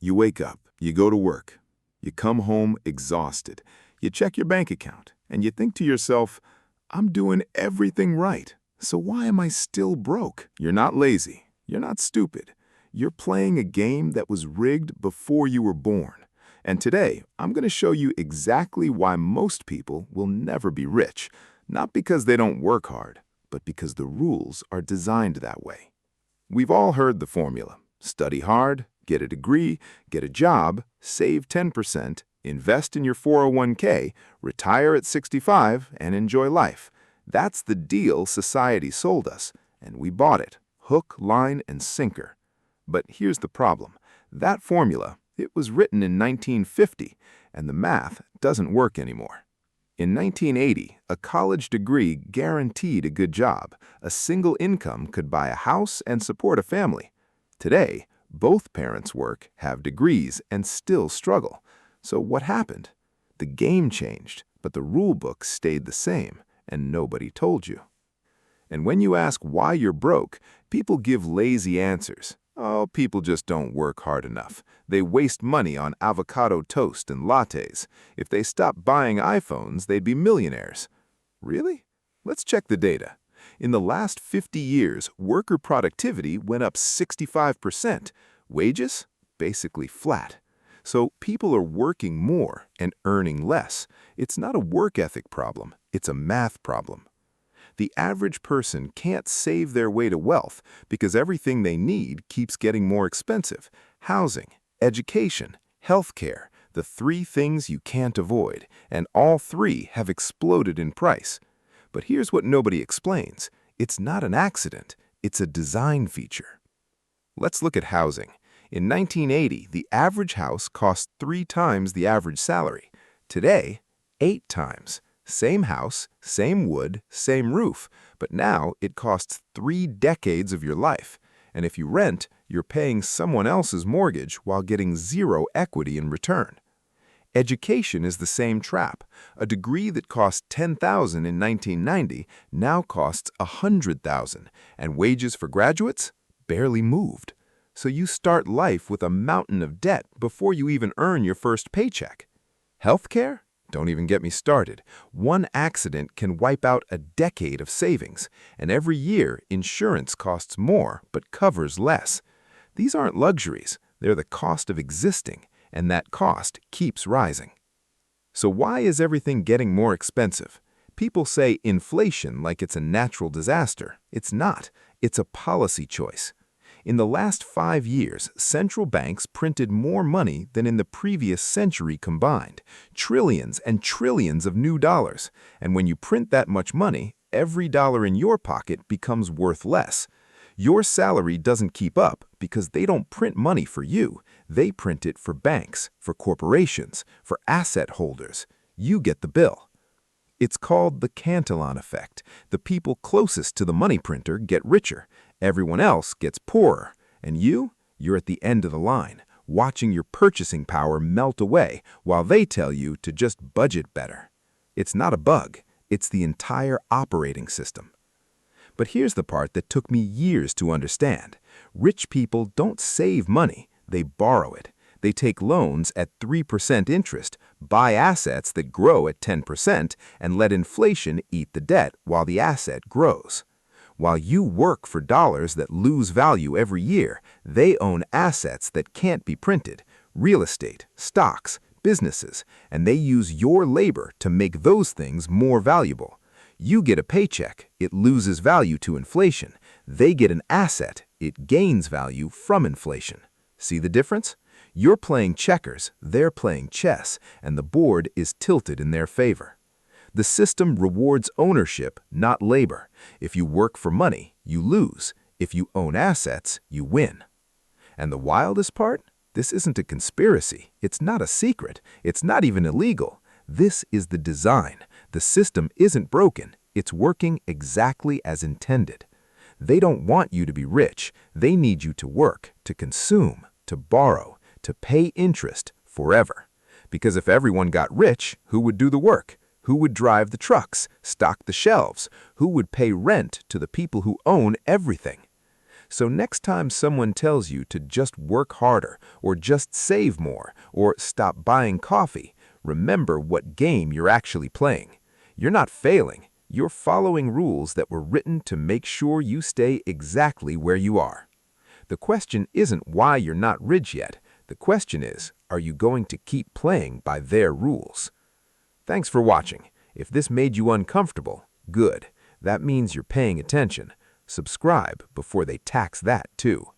You wake up, you go to work, you come home exhausted, you check your bank account, and you think to yourself, I'm doing everything right, so why am I still broke? You're not lazy, you're not stupid. You're playing a game that was rigged before you were born. And today, I'm going to show you exactly why most people will never be rich, not because they don't work hard, but because the rules are designed that way. We've all heard the formula: study hard, get a degree, get a job, save 10%, invest in your 401k, retire at 65, and enjoy life. That's the deal society sold us, and we bought it, hook, line, and sinker. But here's the problem. That formula, it was written in 1950, and the math doesn't work anymore. In 1980, a college degree guaranteed a good job. A single income could buy a house and support a family. Today, both parents work, have degrees, and still struggle. So what happened? The game changed, but the rule book stayed the same, and nobody told you. And when you ask why you're broke, people give lazy answers. Oh, people just don't work hard enough. They waste money on avocado toast and lattes. If they stopped buying iPhones, they'd be millionaires. Really? Let's check the data. In the last 50 years, worker productivity went up 65%. Wages? Basically flat. So people are working more and earning less. It's not a work ethic problem, it's a math problem. The average person can't save their way to wealth because everything they need keeps getting more expensive. Housing, education, healthcare, the three things you can't avoid, and all three have exploded in price. But here's what nobody explains. It's not an accident, it's a design feature. Let's look at housing. In 1980, the average house cost 3 times the average salary. Today, 8 times. Same house, same wood, same roof, but now it costs 3 decades of your life. And if you rent, you're paying someone else's mortgage while getting 0 equity in return. Education is the same trap. A degree that cost $10,000 in 1990 now costs $100,000, and wages for graduates barely moved. So you start life with a mountain of debt before you even earn your first paycheck. Healthcare? Don't even get me started. One accident can wipe out a decade of savings, and every year insurance costs more but covers less. These aren't luxuries, they're the cost of existing, and that cost keeps rising. So why is everything getting more expensive? People say inflation like it's a natural disaster. It's not. It's a policy choice. In the last 5 years, central banks printed more money than in the previous century combined. Trillions and trillions of new dollars. And when you print that much money, every dollar in your pocket becomes worth less. Your salary doesn't keep up because they don't print money for you. They print it for banks, for corporations, for asset holders. You get the bill. It's called the Cantillon Effect. The people closest to the money printer get richer. Everyone else gets poorer. And you're at the end of the line, watching your purchasing power melt away while they tell you to just budget better. It's not a bug. It's the entire operating system. But here's the part that took me years to understand. Rich people don't save money. They borrow it. They take loans at 3% interest, buy assets that grow at 10%, and let inflation eat the debt while the asset grows. While you work for dollars that lose value every year, they own assets that can't be printed, real estate, stocks, businesses, and they use your labor to make those things more valuable. You get a paycheck, it loses value to inflation. They get an asset, it gains value from inflation. See the difference? You're playing checkers, they're playing chess, and the board is tilted in their favor. The system rewards ownership, not labor. If you work for money, you lose. If you own assets, you win. And the wildest part? This isn't a conspiracy. It's not a secret. It's not even illegal. This is the design. The system isn't broken. It's working exactly as intended. They don't want you to be rich. They need you to work, to consume, to borrow, to pay interest forever. Because if everyone got rich, who would do the work? Who would drive the trucks, stock the shelves? Who would pay rent to the people who own everything? So next time someone tells you to just work harder, or just save more, or stop buying coffee, remember what game you're actually playing. You're not failing, you're following rules that were written to make sure you stay exactly where you are. The question isn't why you're not rich yet. The question is, are you going to keep playing by their rules? Thanks for watching. If this made you uncomfortable, good. That means you're paying attention. Subscribe before they tax that too.